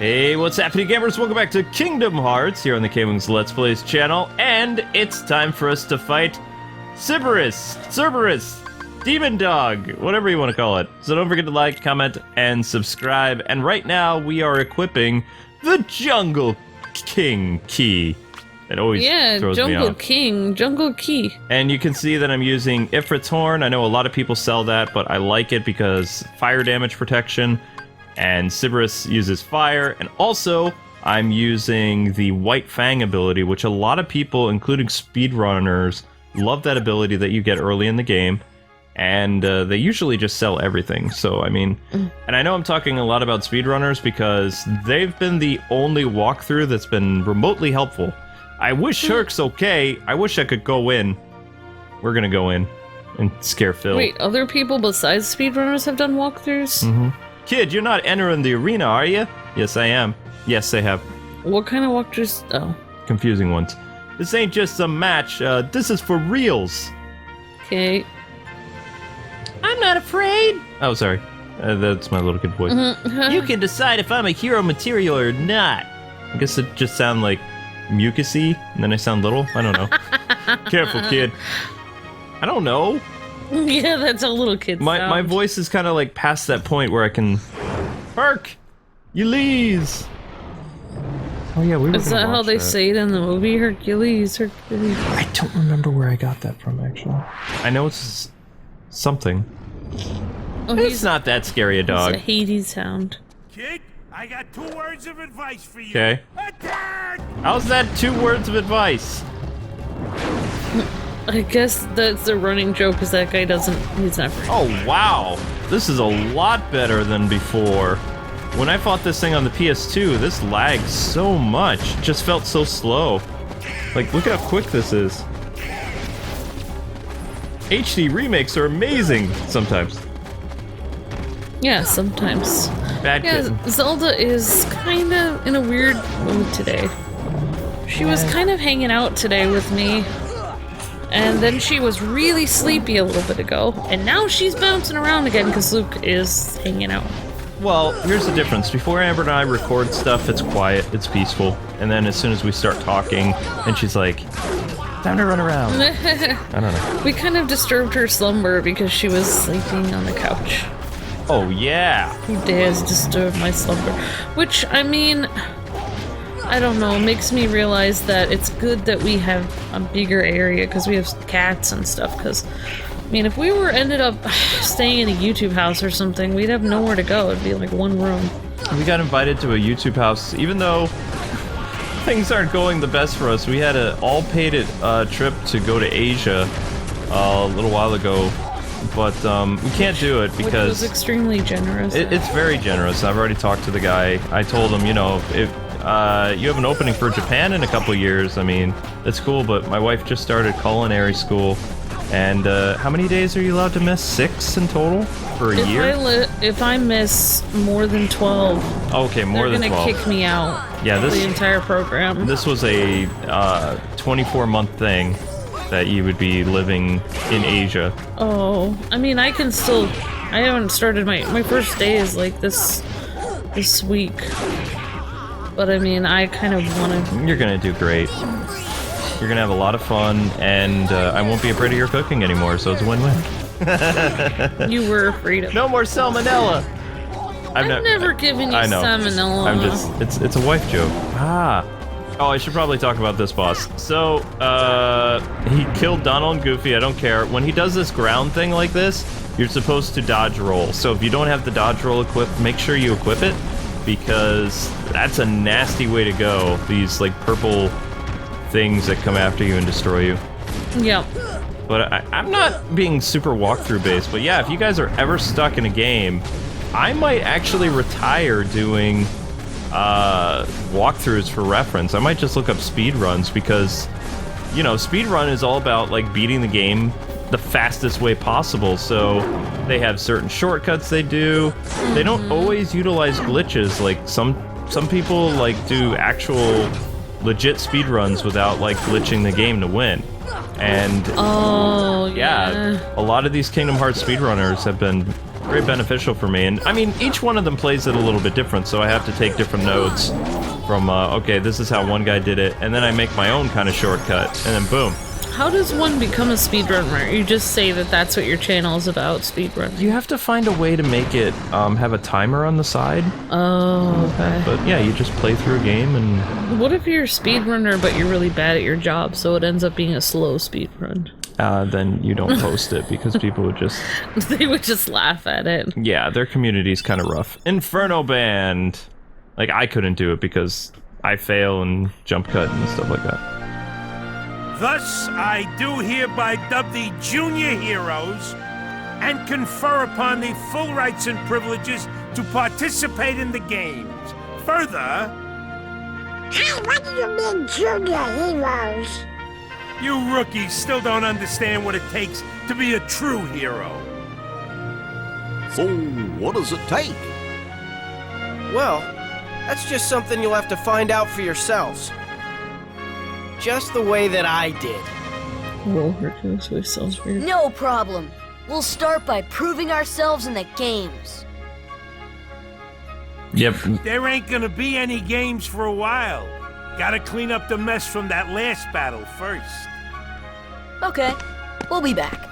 Hey, what's happening, gamers? Welcome back to Kingdom Hearts here on the KwingsLetsPlays channel, and it's time for us to fight Cerberus, Demon Dog, whatever you want to call it. So don't forget to like, comment, and subscribe. And right now we are equipping the Jungle King key. It always throws me off. Jungle Key. And you can see that I'm using Ifrit's Horn. I know a lot of people sell that, but I like it because fire damage protection. And Cerberus uses fire, and also I'm using the White Fang ability, which a lot of people, including speedrunners, love that ability that you get early in the game, and they usually just sell everything. So, I mean, and I know I'm talking a lot about speedrunners because they've been the only walkthrough that's been remotely helpful. I wish Shirk's okay. I wish I could go in. We're gonna go in and scare Phil. Wait, other people besides speedrunners have done walkthroughs? Mm-hmm. Kid, you're not entering the arena, are you? Yes, I am. Yes, they have. What kind of walkthroughs? Oh. Confusing ones. This ain't just some match. This is for reals. Okay. I'm not afraid. Oh, sorry. That's my little kid voice. You can decide if I'm a hero material or not. I guess it just sounds like mucusy, and then I sound little. I don't know. Careful, kid. I don't know. Yeah, that's a little kid sound. My voice is kind of like past that point where I can... Hercules! Oh yeah, we were Is that how they say it in the movie? Hercules. I don't remember where I got that from, actually. I know it's something. Oh, it's not that scary a dog. It's a Hades sound. Kid, I got 2 words of advice for you. Okay. Attack! How's that 2 words of advice? I guess that's the running joke, because that guy he's not free. Oh, wow. This is a lot better than before. When I fought this thing on the PS2, this lagged so much. It just felt so slow. Like, look how quick this is. HD remakes are amazing sometimes. Yeah, sometimes. Bad kitten. Zelda is kind of in a weird mood today. She was kind of hanging out today with me. And then she was really sleepy a little bit ago, and now she's bouncing around again because Luke is hanging out. Well, here's the difference. Before Amber and I record stuff, it's quiet, it's peaceful. And then as soon as we start talking, and she's like, time to run around. I don't know. We kind of disturbed her slumber because she was sleeping on the couch. Oh, yeah. Who dares disturb my slumber? Which, I mean... I don't know, makes me realize that it's good that we have a bigger area because we have cats and stuff, because, I mean, if we ended up staying in a YouTube house or something, we'd have nowhere to go. It'd be like one room. We got invited to a YouTube house, even though things aren't going the best for us. We had an all-paid trip to go to Asia a little while ago, but we can't do it because... Which was extremely generous. It's very generous. I've already talked to the guy. I told him, you know, if you have an opening for Japan in a couple years, I mean, that's cool, but my wife just started culinary school, and how many days are you allowed to miss? 6 in total? For a year? If I miss more than 12, okay, more than 12. They're gonna kick me out. Yeah, the entire program. This was a 24-month thing that you would be living in Asia. Oh, I mean, I can still... I haven't started my first day is like this week. But I mean, I kind of want to... You're gonna do great. You're gonna have a lot of fun, and I won't be afraid of your cooking anymore, so it's a win-win. You were afraid of... No more salmonella! I've never given you salmonella. I'm just... It's a wife joke. Ah. Oh, I should probably talk about this boss. So, he killed Donald and Goofy, I don't care. When he does this ground thing like this, you're supposed to dodge roll. So if you don't have the dodge roll equipped, make sure you equip it, because that's a nasty way to go. These, like, purple things that come after you and destroy you. Yep. But I'm not being super walkthrough based, but yeah, if you guys are ever stuck in a game, I might actually retire doing walkthroughs for reference. I might just look up speedruns because, you know, speedrun is all about, like, beating the game the fastest way possible, so they have certain shortcuts they do. They don't always utilize glitches. Like, some people, like, do actual legit speedruns without, like, glitching the game to win. And oh, yeah, a lot of these Kingdom Hearts speedrunners have been very beneficial for me. And I mean, each one of them plays it a little bit different, so I have to take different notes from, okay, this is how one guy did it, and then I make my own kind of shortcut, and then boom. How does one become a speedrunner? You just say that that's what your channel is about, speedrunning. You have to find a way to make it have a timer on the side. Oh, okay. But yeah, you just play through a game and... What if you're a speedrunner but you're really bad at your job, so it ends up being a slow speedrun? Then you don't post it because people would just... They would just laugh at it. Yeah, their community's kind of rough. Inferno Band! Like, I couldn't do it because I fail and jump cut and stuff like that. Thus, I do hereby dub the Junior Heroes and confer upon the full rights and privileges to participate in the games. Further... Hey, what do you mean, Junior Heroes? You rookies still don't understand what it takes to be a true hero. So, what does it take? Well, that's just something you'll have to find out for yourselves. Just the way that I did. Whoa, Hercules voice sounds weird. No problem. We'll start by proving ourselves in the games. Yep. There ain't gonna be any games for a while. Gotta clean up the mess from that last battle first. Okay, we'll be back.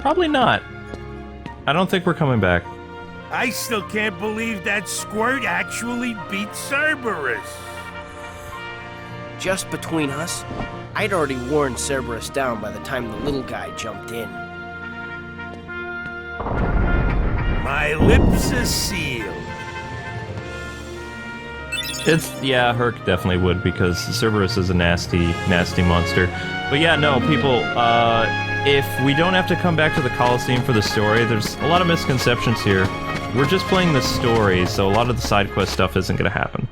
Probably not. I don't think we're coming back. I still can't believe that Squirt actually beat Cerberus. Just between us, I'd already worn Cerberus down by the time the little guy jumped in. My lips are sealed. Yeah, Herc definitely would, because Cerberus is a nasty, nasty monster. But yeah, no, people, if we don't have to come back to the Coliseum for the story, there's a lot of misconceptions here. We're just playing the story, so a lot of the side quest stuff isn't going to happen.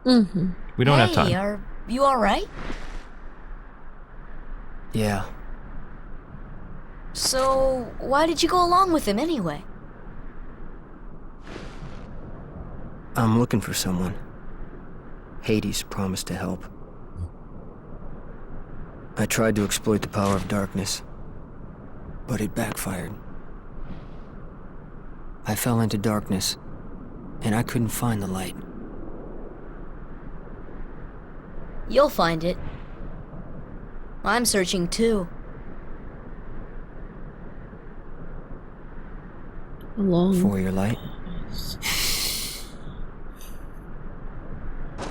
Mm-hmm. We don't have time. Are you alright? Yeah. So, why did you go along with him anyway? I'm looking for someone. Hades promised to help. I tried to exploit the power of darkness, but it backfired. I fell into darkness, and I couldn't find the light. You'll find it. I'm searching too. For your light?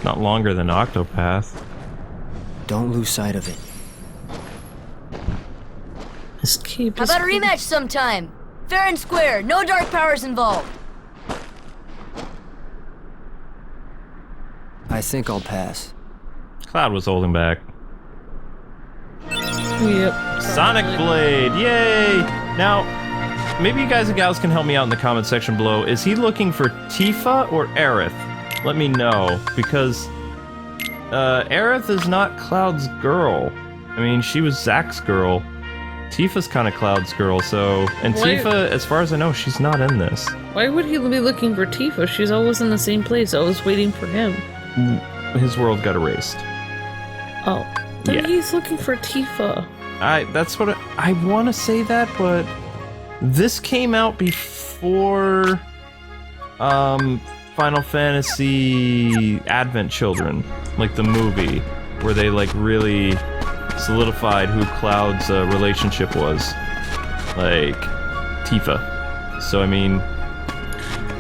Not longer than Octopath. Don't lose sight of it. Escape. How about a rematch sometime? Fair and square, no dark powers involved. I think I'll pass. Cloud was holding back. Yep. Sonic Blade, yay! Now, maybe you guys and gals can help me out in the comment section below. Is he looking for Tifa or Aerith? Let me know, because Aerith is not Cloud's girl. I mean, she was Zack's girl. Tifa's kind of Cloud's girl, so... And Tifa, as far as I know, she's not in this. Why would he be looking for Tifa? She's always in the same place, always waiting for him. His world got erased. Oh. Then Yeah. he's looking for Tifa. That's what I want to say that, but... This came out before... Final Fantasy Advent Children, like the movie, where they like really solidified who Cloud's relationship was, like Tifa. So I mean,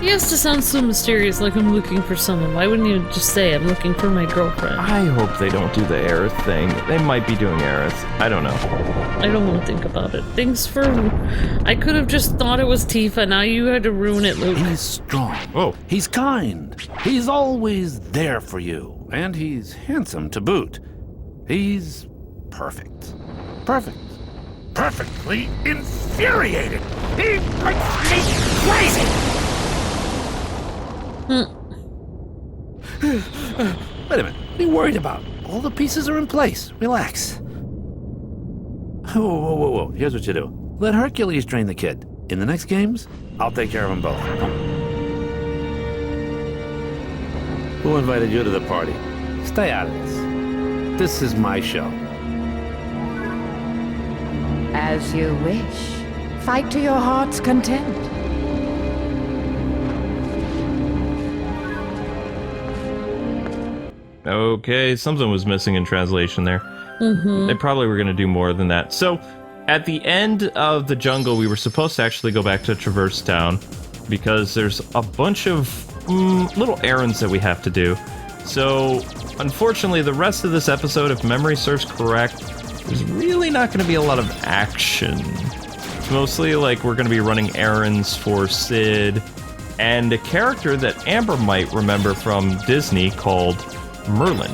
He has to sound so mysterious, like I'm looking for someone. Why wouldn't you just say I'm looking for my girlfriend? I hope they don't do the Aerith thing. They might be doing Aerith. I don't know. I don't want to think about it. Thanks for... I could have just thought it was Tifa. Now you had to ruin it, Luke. He's strong. Oh. He's kind. He's always there for you. And he's handsome to boot. He's perfect. Perfect. Perfectly infuriated. He makes me crazy. Wait a minute. What are you worried about? All the pieces are in place. Relax. Whoa. Here's what you do. Let Hercules train the kid. In the next games, I'll take care of them both. Who invited you to the party? Stay out of this. This is my show. As you wish. Fight to your heart's content. Okay, something was missing in translation there. They probably were going to do more than that. So, at the end of the jungle, we were supposed to actually go back to Traverse Town because there's a bunch of little errands that we have to do. So, unfortunately, the rest of this episode, if memory serves correct, there's really not going to be a lot of action. It's mostly like we're going to be running errands for Sid and a character that Amber might remember from Disney called Merlin.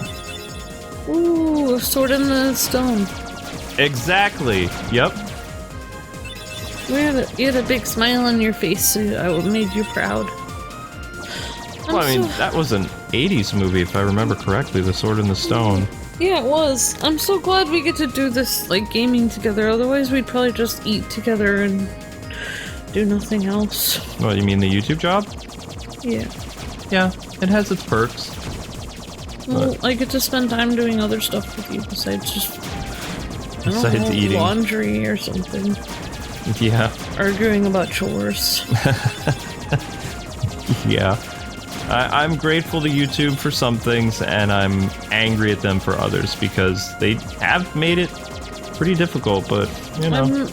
Ooh, a sword in the stone. Exactly. Yep. You had a big smile on your face, so I made you proud. Well, I mean, that was an 80s movie, if I remember correctly, The Sword in the Stone. Yeah, it was. I'm so glad we get to do this, like, gaming together. Otherwise, we'd probably just eat together and do nothing else. What, you mean the YouTube job? Yeah. Yeah, it has its perks. Well, I get to spend time doing other stuff with you besides just... I don't know, eating. Laundry or something. Yeah. Arguing about chores. Yeah. I'm grateful to YouTube for some things, and I'm angry at them for others, because they have made it pretty difficult, but, you know.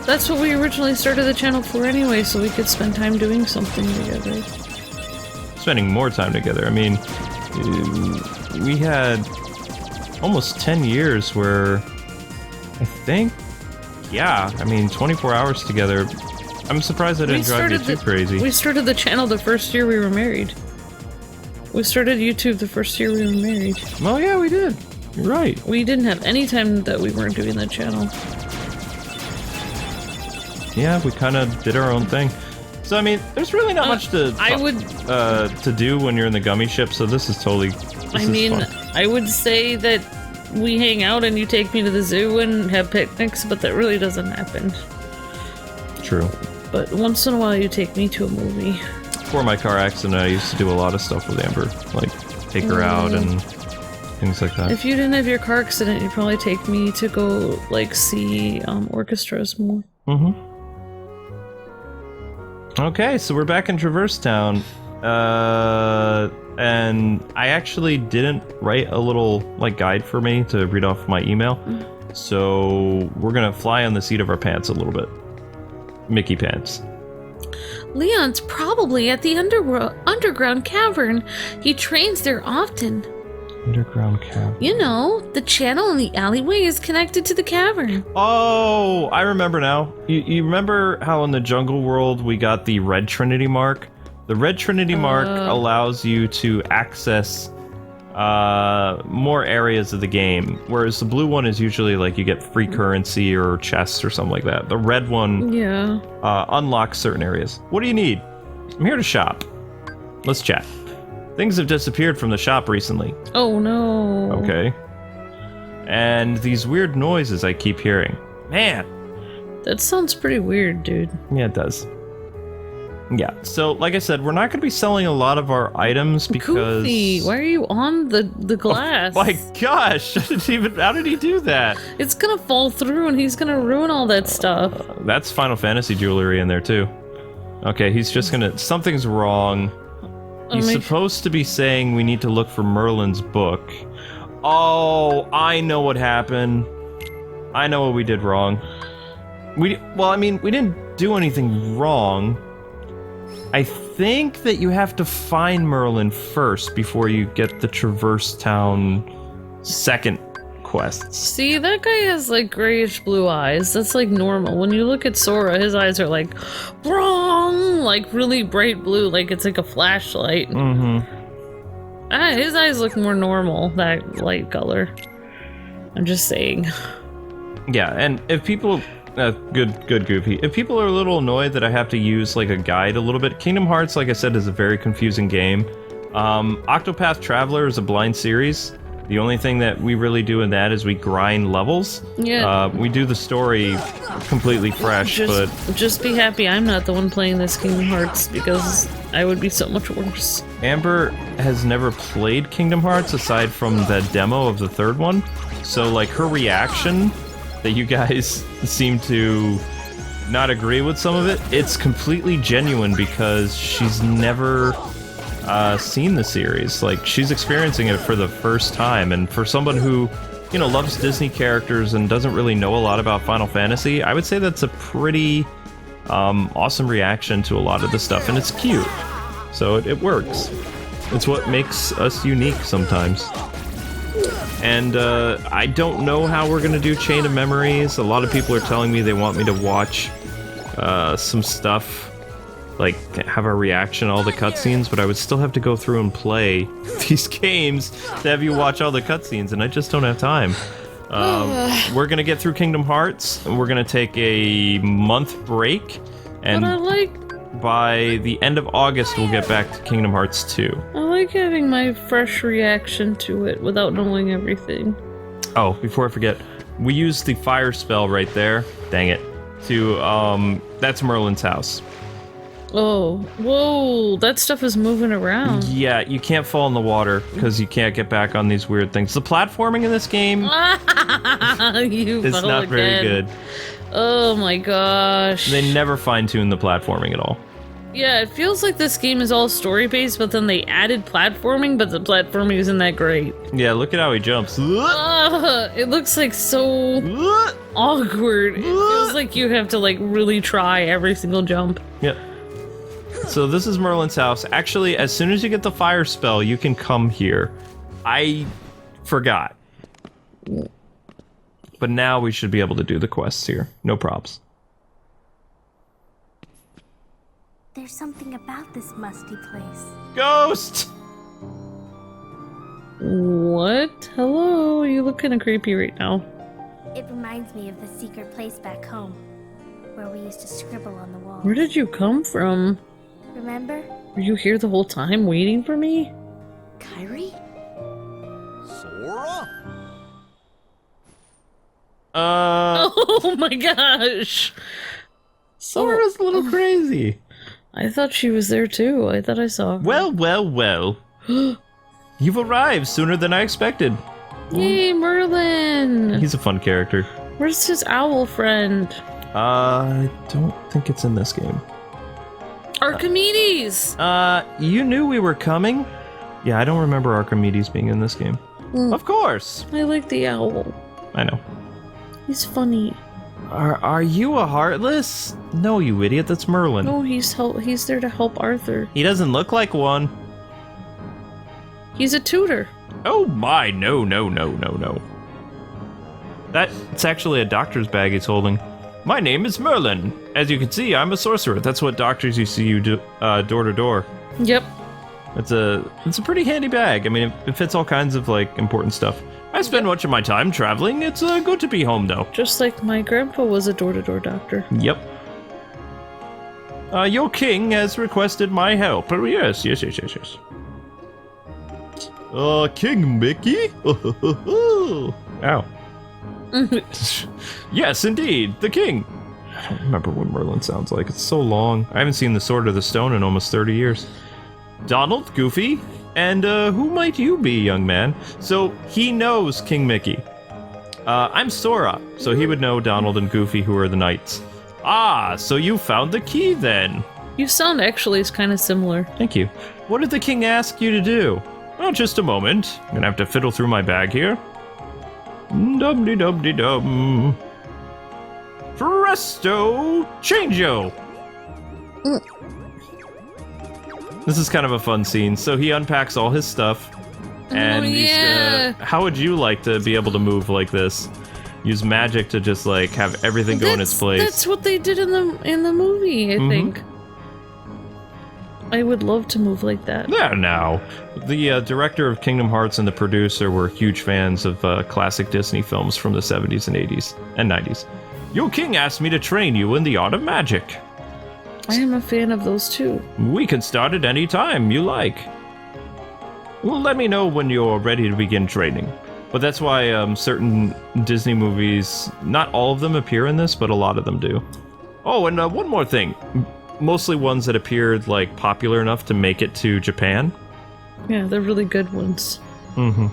That's what we originally started the channel for anyway, so we could spend time doing something together. Spending more time together. I mean, we had almost 10 years where I think, yeah, I mean, 24 hours together. I'm surprised I didn't drive you too crazy. We started the channel the first year we were married. We started YouTube the first year we were married. Well, yeah, we did. You're right. We didn't have any time that we weren't doing the channel. Yeah, we kind of did our own thing. So, I mean, there's really not much to do when you're in the gummy ship, so this is totally... I would say that we hang out and you take me to the zoo and have picnics, but that really doesn't happen. True. But once in a while you take me to a movie. Before my car accident, I used to do a lot of stuff with Amber. Like, take her out and things like that. If you didn't have your car accident, you'd probably take me to go, like, see orchestras more. Mm-hmm. Okay, so we're back in Traverse Town. And I actually didn't write a little, like, guide for me to read off my email. So we're gonna fly on the seat of our pants a little bit. Mickey pants. Leon's probably at the underground cavern. He trains there often. Underground cavern. You know, the channel in the alleyway is connected to the cavern. Oh, I remember now. You remember how in the jungle world we got the red Trinity Mark? The red Trinity Mark allows you to access more areas of the game, whereas the blue one is usually like you get free currency or chests or something like that. The red one unlocks certain areas. What do you need? I'm here to shop. Let's chat. Things have disappeared from the shop recently. Oh no. Okay. And these weird noises I keep hearing. Man. That sounds pretty weird, dude. Yeah, it does. Yeah, so like I said, we're not going to be selling a lot of our items because... Goofy, why are you on the glass? Oh my gosh, how did he do that? It's gonna fall through and he's gonna ruin all that stuff. That's Final Fantasy jewelry in there too. Okay, he's just gonna... Something's wrong. He's supposed to be saying we need to look for Merlin's book. Oh, I know what happened. I know what we did wrong. Well, I mean, we didn't do anything wrong. I think that you have to find Merlin first before you get the Traverse Town second quests. See, that guy has like grayish blue eyes. That's like normal. When you look at Sora, his eyes are like wrong, like really bright blue, like it's like a flashlight. Mm-hmm. His eyes look more normal, that light color. I'm just saying. Yeah, and if people... good Goofy. If people are a little annoyed that I have to use like a guide a little bit, Kingdom Hearts, like I said, is a very confusing game. Octopath Traveler is a blind series. The only thing that we really do in that is we grind levels. Yeah. We do the story completely fresh, but... Just be happy I'm not the one playing this Kingdom Hearts, because I would be so much worse. Amber has never played Kingdom Hearts aside from the demo of the third one. So like her reaction... that you guys seem to not agree with some of it, it's completely genuine because she's never seen the series. Like, she's experiencing it for the first time, and for someone who, you know, loves Disney characters and doesn't really know a lot about Final Fantasy, I would say that's a pretty awesome reaction to a lot of the stuff, and it's cute. So it works. It's what makes us unique sometimes. And I don't know how we're gonna do Chain of Memories. A lot of people are telling me they want me to watch some stuff, like have a reaction to all the cutscenes, but I would still have to go through and play these games to have you watch all the cutscenes, and I just don't have time. We're gonna get through Kingdom Hearts, and we're gonna take a month break, and But I like by the end of August we'll get back to Kingdom Hearts 2. I like having my fresh reaction to it without knowing everything. Oh, before I forget, we used the fire spell right there, dang it, to, that's Merlin's house. Oh, whoa, that stuff is moving around. Yeah, you can't fall in the water, because you can't get back on these weird things. The platforming in this game is not very good. Oh my gosh. They never fine-tune the platforming at all. Yeah, it feels like this game is all story-based, but then they added platforming, but the platforming isn't that great. Yeah, look at how he jumps. It looks like so awkward. It feels like you have to like really try every single jump. Yep. So this is Merlin's house. Actually, as soon as you get the fire spell, you can come here. I forgot. But now we should be able to do the quests here. No props. There's something about this musty place. Ghost! What? Hello? You look kind of creepy right now. It reminds me of the secret place back home, where we used to scribble on the walls. Where did you come from? Remember? Were you here the whole time waiting for me? Kyrie? Sora? Oh my gosh! Sora's a little crazy. I thought she was there too. I thought I saw her. Well. You've arrived sooner than I expected. Yay, Merlin! He's a fun character. Where's his owl friend? I don't think it's in this game. Archimedes! You knew we were coming? Yeah, I don't remember Archimedes being in this game. Of course! I like the owl. I know. He's funny. Are you a Heartless? No, you idiot, that's Merlin. No, he's there to help Arthur. He doesn't look like one. He's a tutor. Oh my, no. That's actually a doctor's bag he's holding. My name is Merlin. As you can see, I'm a sorcerer. That's what doctors used to use door to door. Yep. It's a pretty handy bag. I mean, it fits all kinds of, like, important stuff. I spend much of my time traveling. It's good to be home, though. Just like my grandpa was a door-to-door doctor. Yep. Your king has requested my help. Yes. King Mickey? Ow. Yes, indeed, the king. I don't remember what Merlin sounds like. It's so long. I haven't seen the Sword of the Stone in almost 30 years. Donald, Goofy, and who might you be, young man? So he knows King Mickey. I'm Sora, so he would know Donald and Goofy, who are the knights. Ah, so you found the key then. You sound actually is kind of similar. Thank you. What did the king ask you to do? Oh, just a moment. I'm gonna have to fiddle through my bag here. Dum-de-dum-de-dum. Presto changeo. This is kind of a fun scene. So he unpacks all his stuff, and he's gonna... How would you like to be able to move like this? Use magic to just like have everything go in its place. That's what they did in the movie, I think. I would love to move like that. Yeah, now. The director of Kingdom Hearts and the producer were huge fans of classic Disney films from the 70s and 80s and 90s. Your king asked me to train you in the art of magic. I am a fan of those too. We can start at any time you like. Well, let me know when you're ready to begin training. But that's why certain Disney movies, not all of them appear in this, but a lot of them do. Oh, and one more thing. Mostly ones that appeared, like, popular enough to make it to Japan. Yeah, they're really good ones. Mm-hmm.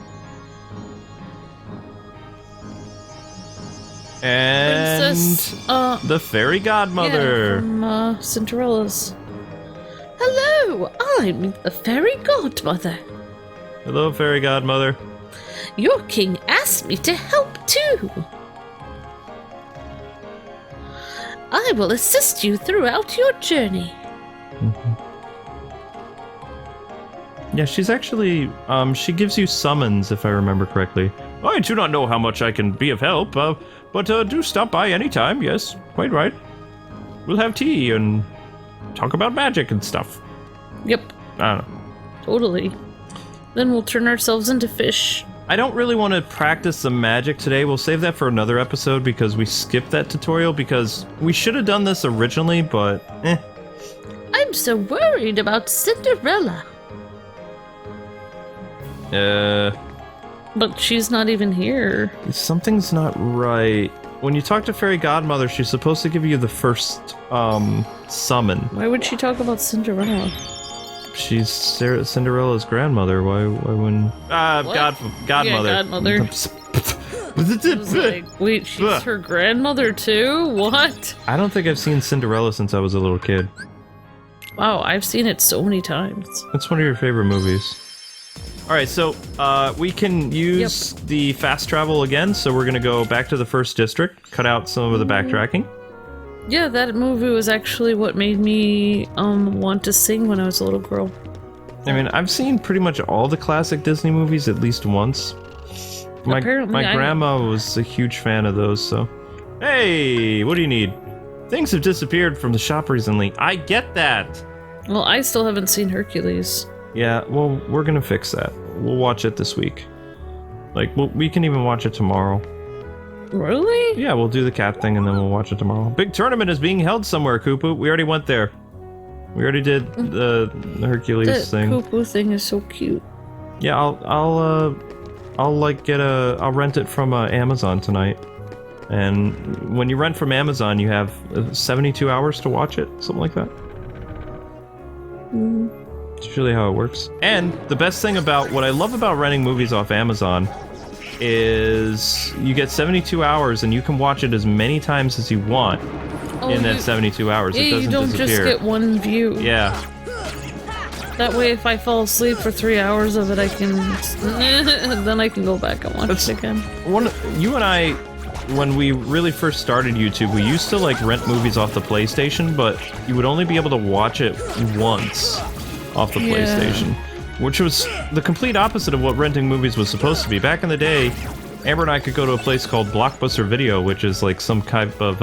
And Princess, the fairy godmother. Yeah, from Cinderella's. Hello! Hello, I'm the fairy godmother. Hello, fairy godmother. Your king asked me to help too. I will assist you throughout your journey. Yeah, she's actually, she gives you summons, if I remember correctly. I do not know how much I can be of help, but do stop by anytime, yes, quite right. We'll have tea and talk about magic and stuff. Yep. I don't know. Totally. Then we'll turn ourselves into fish. I don't really want to practice the magic today. We'll save that for another episode because we skipped that tutorial because we should have done this originally, but I'm so worried about Cinderella. But she's not even here. Something's not right. When you talk to Fairy Godmother, she's supposed to give you the first, summon. Why would she talk about Cinderella? She's Cinderella's grandmother. Why wouldn't... Godmother. Yeah, Godmother. I was like, wait, she's her grandmother too? What? I don't think I've seen Cinderella since I was a little kid. Wow, I've seen it so many times. It's one of your favorite movies. Alright, so, we can use the fast travel again, so we're gonna go back to the first district, cut out some of the backtracking. Yeah, that movie was actually what made me, want to sing when I was a little girl. I mean, I've seen pretty much all the classic Disney movies at least once. My grandma was a huge fan of those, so... Hey, what do you need? Things have disappeared from the shop recently. I get that! Well, I still haven't seen Hercules. Yeah, well, we're gonna fix that. We'll watch it this week. Like, we can even watch it tomorrow. Really? Yeah, we'll do the cat thing and then we'll watch it tomorrow. Big tournament is being held somewhere, Koopu. We already went there. We already did the Hercules thing. The Koopu thing is so cute. Yeah, I'll rent it from Amazon tonight. And when you rent from Amazon, you have 72 hours to watch it, something like that. It's usually how it works. And the best thing about what I love about renting movies off Amazon is you get 72 hours and you can watch it as many times as you want in that 72 hours. Yeah, it doesn't you don't disappear. just get one view. Yeah. That way, if I fall asleep for 3 hours of it, I can then I can go back and watch it again. You and I, when we really first started YouTube, we used to like rent movies off the PlayStation, but you would only be able to watch it once off the PlayStation. Which was the complete opposite of what renting movies was supposed to be. Back in the day, Amber and I could go to a place called Blockbuster Video, which is like some type of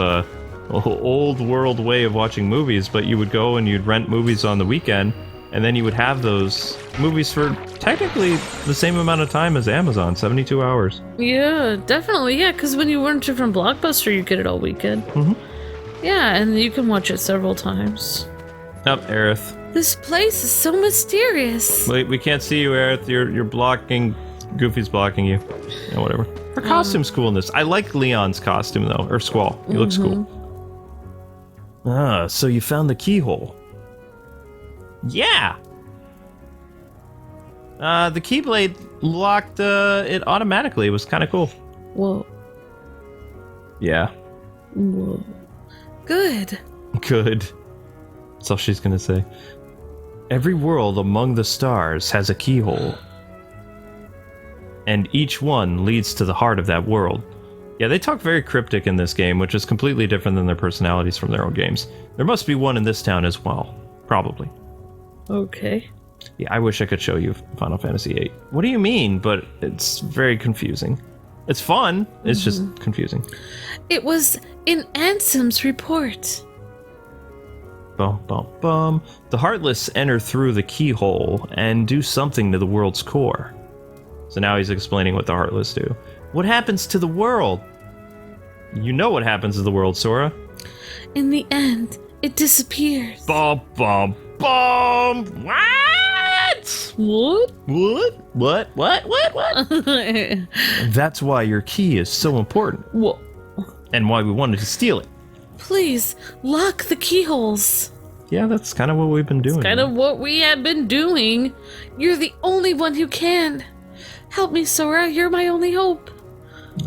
old world way of watching movies, but you would go and you'd rent movies on the weekend, and then you would have those movies for technically the same amount of time as Amazon, 72 hours. Yeah, definitely, yeah, because when you rent it from Blockbuster, you get it all weekend. Yeah, and you can watch it several times. Up, Aerith. This place is so mysterious. Wait, we can't see you, Aerith. You're blocking. Goofy's blocking you. Yeah, whatever. Her costume's cool in this. I like Leon's costume, though. Or Squall. He looks cool. Ah, so you found the keyhole. Yeah! The Keyblade locked it automatically. It was kind of cool. Whoa. Yeah. Whoa. Good. Good. That's all she's gonna say. Every world among the stars has a keyhole. And each one leads to the heart of that world. Yeah, they talk very cryptic in this game, which is completely different than their personalities from their own games. There must be one in this town as well. Probably. Okay. Yeah, I wish I could show you Final Fantasy VIII. What do you mean? But it's very confusing. It's fun, it's just confusing. It was in Ansem's report. Bum, bum, bum. The Heartless enter through the keyhole and do something to the world's core. So now he's explaining what the Heartless do. What happens to the world? You know what happens to the world, Sora. In the end, it disappears. Bum, bum, bum. What? What? That's why your key is so important. Whoa. And why we wanted to steal it. Please, lock the keyholes. Yeah, that's kind of what we've been doing. It's kind of what we have been doing. You're the only one who can. Help me, Sora. You're my only hope.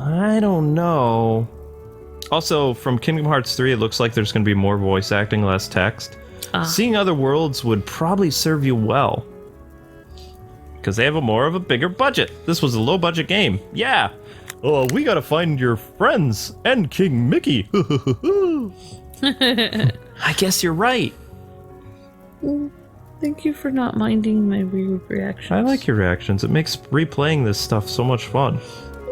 I don't know. Also, from Kingdom Hearts 3, it looks like there's going to be more voice acting, less text. Seeing other worlds would probably serve you well. Because they have more of a bigger budget. This was a low-budget game. Yeah. Oh, we gotta find your friends and King Mickey. I guess you're right. Thank you for not minding my weird reactions. I like your reactions. It makes replaying this stuff so much fun.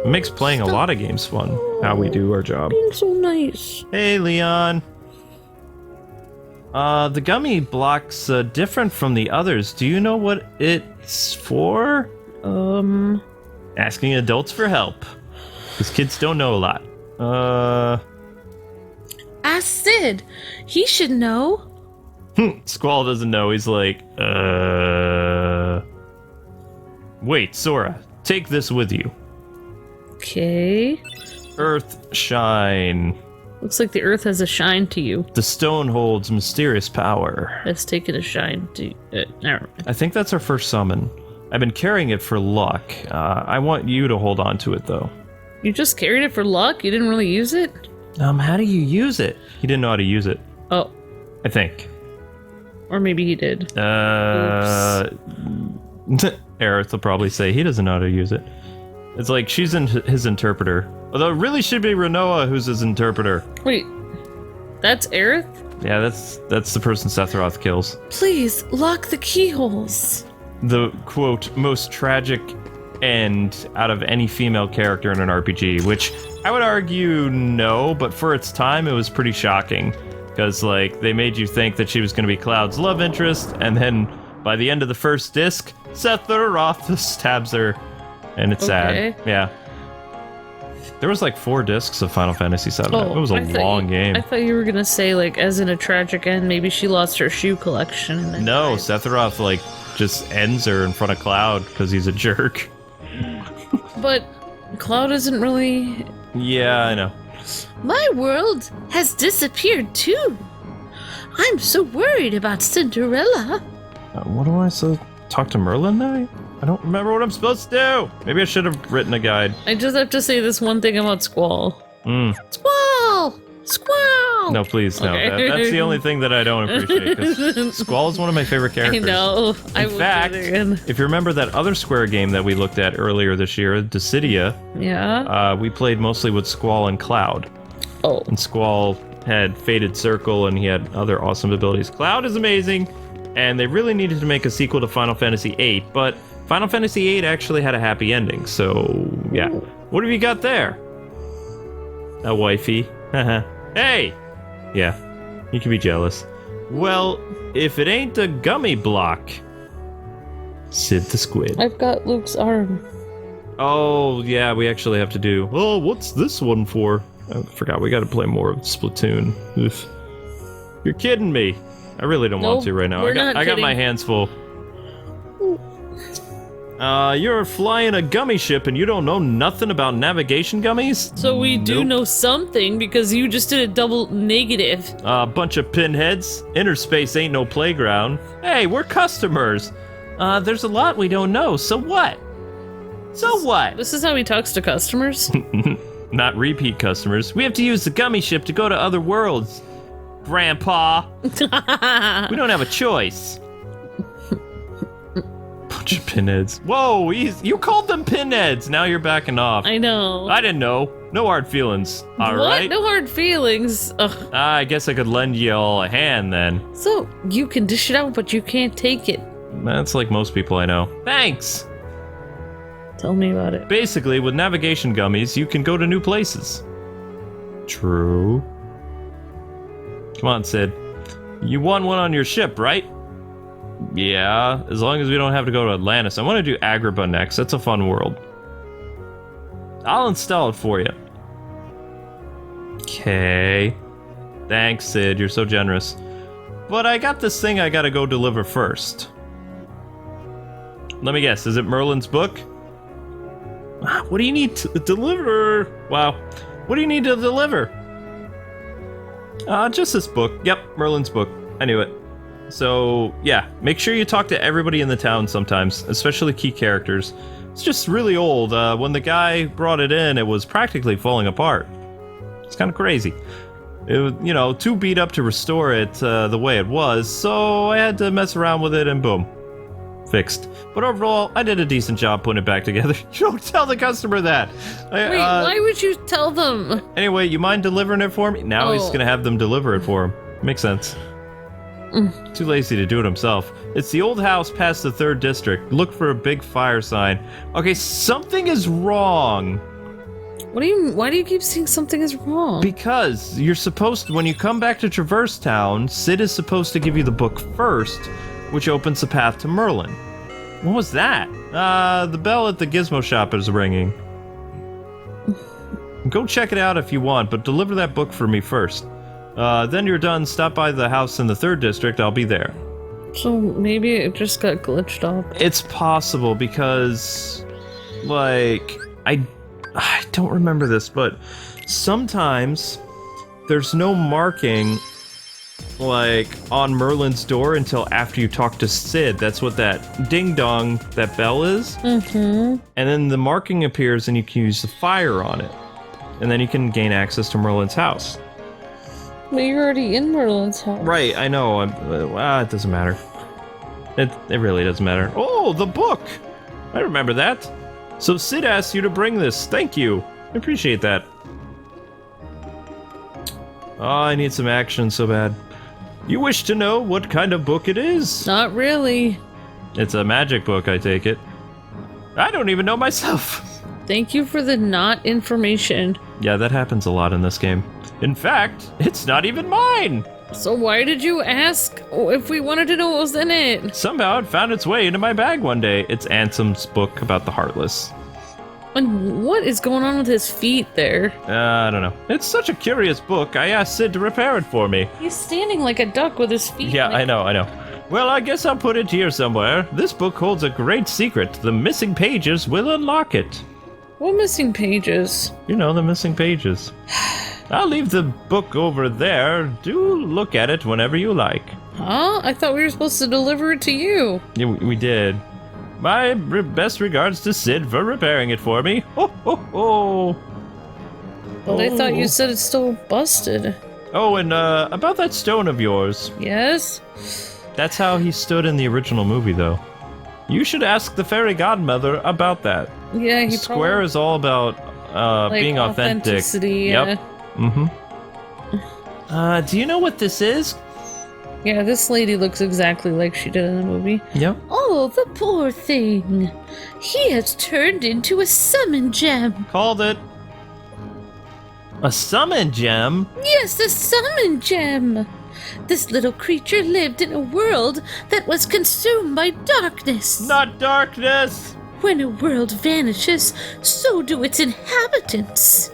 It makes playing a lot of games fun. How we do our job. Being so nice. Hey, Leon. The gummy block's different from the others. Do you know what it's for? Asking adults for help. Because kids don't know a lot. Ask Sid. He should know. Squall doesn't know. He's like, Wait, Sora, take this with you. Okay. Earth shine. Looks like the earth has a shine to you. The stone holds mysterious power. Let's take it a shine to... never mind. I think that's our first summon. I've been carrying it for luck. I want you to hold on to it, though. You just carried it for luck? You didn't really use it? How do you use it? He didn't know how to use it. Oh. I think. Or maybe he did. Aerith will probably say he doesn't know how to use it. It's like she's his interpreter. Although it really should be Renoa who's his interpreter. Wait. That's Aerith? Yeah, that's the person Sephiroth kills. Please, lock the keyholes. The, quote, most tragic end out of any female character in an RPG, which I would argue no, but for its time it was pretty shocking. Because, like, they made you think that she was going to be Cloud's love interest, and then by the end of the first disc, Sephiroth stabs her, and it's sad. Yeah. There was like 4 discs of Final Fantasy VII. It was a long game. I thought you were gonna say, like, as in a tragic end, maybe she lost her shoe collection. And then no, died. Sephiroth, like, just ends her in front of Cloud because he's a jerk. But Cloud isn't really... Yeah, I know. My world has disappeared too. I'm so worried about Cinderella. What do I say? Talk to Merlin now? I don't remember what I'm supposed to do. Maybe I should have written a guide. I just have to say this one thing about Squall. Squall! Squall! No, please, no. Okay. That's the only thing that I don't appreciate. 'Cause Squall is one of my favorite characters. I know. In fact, if you remember that other Square game that we looked at earlier this year, Dissidia, we played mostly with Squall and Cloud. Oh. And Squall had Faded Circle, and he had other awesome abilities. Cloud is amazing, and they really needed to make a sequel to Final Fantasy VIII, but Final Fantasy VIII actually had a happy ending, so yeah. What have you got there? A wifey. Hey! Yeah, you can be jealous. Well, if it ain't a gummy block. Sid the Squid. I've got Luke's arm. Oh, yeah, we actually have to do... Oh, what's this one for? I forgot, we gotta play more of Splatoon. Oof. You're kidding me. I really don't want to right now. I got my hands full. You're flying a gummy ship and you don't know nothing about navigation gummies? So we do know something because you just did a double negative. Bunch of pinheads. Inner space ain't no playground. Hey, we're customers. There's a lot we don't know, so what? So what? This is how he talks to customers? Not repeat customers. We have to use the gummy ship to go to other worlds. Grandpa. We don't have a choice. Bunch of pinheads. Whoa, you called them pinheads. Now you're backing off. I know. I didn't know. No hard feelings. All what? right. No hard feelings? Ugh. I guess I could lend you all a hand then. So, you can dish it out, but you can't take it. That's like most people I know. Thanks. Tell me about it. Basically, with navigation gummies, you can go to new places. True. Come on, Sid. You want one on your ship, right? Yeah, as long as we don't have to go to Atlantis. I want to do Agrabah next. That's a fun world. I'll install it for you. Okay. Thanks, Sid. You're so generous. But I got this thing I gotta go deliver first. Let me guess. Is it Merlin's book? What do you need to deliver? Wow. What do you need to deliver? Just this book. Yep, Merlin's book. I knew it. So, yeah, make sure you talk to everybody in the town sometimes, especially key characters. It's just really old. When the guy brought it in, it was practically falling apart. It's kind of crazy. It was, you know, too beat up to restore it the way it was, so I had to mess around with it and boom. Fixed. But overall, I did a decent job putting it back together. Don't tell the customer that. Wait, why would you tell them? Anyway, you mind delivering it for me? Now he's gonna have them deliver it for him. Makes sense. Too lazy to do it himself. It's the old house past the 3rd district. Look for a big fire sign. Okay, something is wrong. Why do you keep saying something is wrong? Because you're supposed to, when you come back to Traverse Town, Sid is supposed to give you the book first, which opens the path to Merlin. What was that? The bell at the gizmo shop is ringing. Go check it out if you want, but deliver that book for me first. Then you're done, stop by the house in the 3rd district, I'll be there. So maybe it just got glitched up. It's possible because, like, I don't remember this, but sometimes there's no marking, like, on Merlin's door until after you talk to Sid. That's what that ding-dong, that bell is. And then the marking appears and you can use the fire on it. And then you can gain access to Merlin's house. But you're already in Merlin's house. Right, I know. It doesn't matter. It really doesn't matter. Oh, the book! I remember that. So Sid asked you to bring this. Thank you. I appreciate that. Oh, I need some action so bad. You wish to know what kind of book it is? Not really. It's a magic book, I take it. I don't even know myself. Thank you for the not information. Yeah, that happens a lot in this game. In fact, it's not even mine! So why did you ask if we wanted to know what was in it? Somehow it found its way into my bag one day. It's Ansem's book about the Heartless. And what is going on with his feet there? I don't know. It's such a curious book, I asked Sid to repair it for me. He's standing like a duck with his feet. Yeah, like... I know. Well, I guess I'll put it here somewhere. This book holds a great secret. The missing pages will unlock it. What missing pages? You know, the missing pages. I'll leave the book over there. Do look at it whenever you like. Huh? I thought we were supposed to deliver it to you. Yeah, we did. My best regards to Sid for repairing it for me. Ho, ho, ho. But I thought you said it's still busted. Oh, and about that stone of yours. Yes? That's how he stood in the original movie, though. You should ask the fairy godmother about that. Yeah, he Square is all about like being authentic. Authenticity, yeah. Yep. Do you know what this is? Yeah, this lady looks exactly like she did in the movie. Yep. Oh, the poor thing. He has turned into a summon gem. Called it. A summon gem? Yes, a summon gem. This little creature lived in a world that was consumed by darkness. Not darkness! When a world vanishes, so do its inhabitants.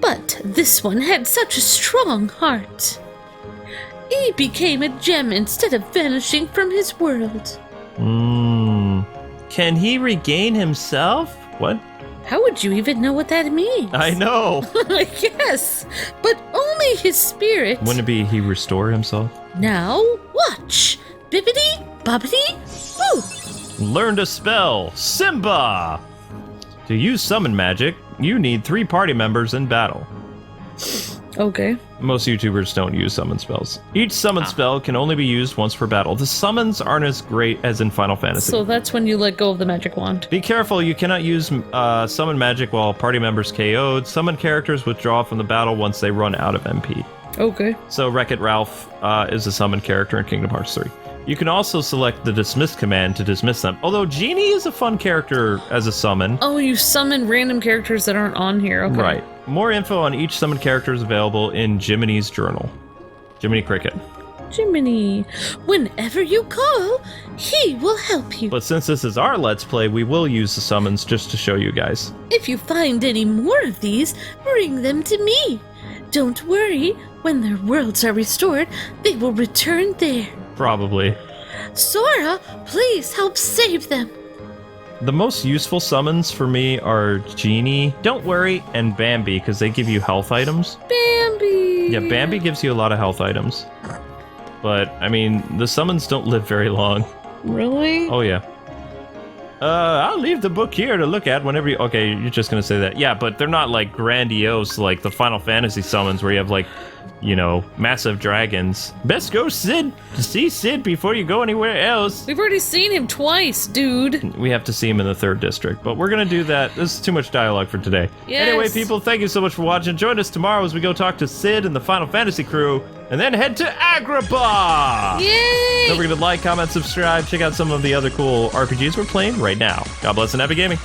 But this one had such a strong heart. He became a gem instead of vanishing from his world. Can he regain himself? What? How would you even know what that means? I know. Yes, but only his spirit. Wouldn't it be he restore himself? Now, watch. Bibbidi, bobbidi, boo. Learned a spell. Simba! To use summon magic, you need 3 party members in battle. Okay. Most YouTubers don't use summon spells. Each summon spell can only be used once per battle. The summons aren't as great as in Final Fantasy. So that's when you let go of the magic wand. Be careful, you cannot use summon magic while party members KO'd. Summon characters withdraw from the battle once they run out of MP. Okay. So Wreck-It Ralph is a summon character in Kingdom Hearts 3. You can also select the dismiss command to dismiss them. Although Genie is a fun character as a summon. Oh, you summon random characters that aren't on here. Okay. Right. More info on each summoned character is available in Jiminy's journal. Jiminy Cricket. Jiminy. Whenever you call, he will help you. But since this is our Let's Play, we will use the summons just to show you guys. If you find any more of these, bring them to me. Don't worry. When their worlds are restored, they will return there. Probably. Sora, please help save them. The most useful summons for me are Genie, Don't Worry, and Bambi, because they give you health items. Bambi! Yeah, Bambi gives you a lot of health items. But, I mean, the summons don't live very long. Really? Oh, yeah. I'll leave the book here to look at whenever you... Okay, you're just gonna say that. Yeah, but they're not, like, grandiose like the Final Fantasy summons where you have, like, you know, massive dragons. Best go see Sid before you go anywhere else. We've already seen him twice, dude. We have to see him in the 3rd district, but we're gonna do that. This is too much dialogue for today. Yes. Anyway, people, thank you so much for watching. Join us tomorrow as we go talk to Sid and the Final Fantasy crew, and then head to Agrabah! Yay! Don't forget to like, comment, subscribe, check out some of the other cool RPGs we're playing right now. God bless and happy gaming.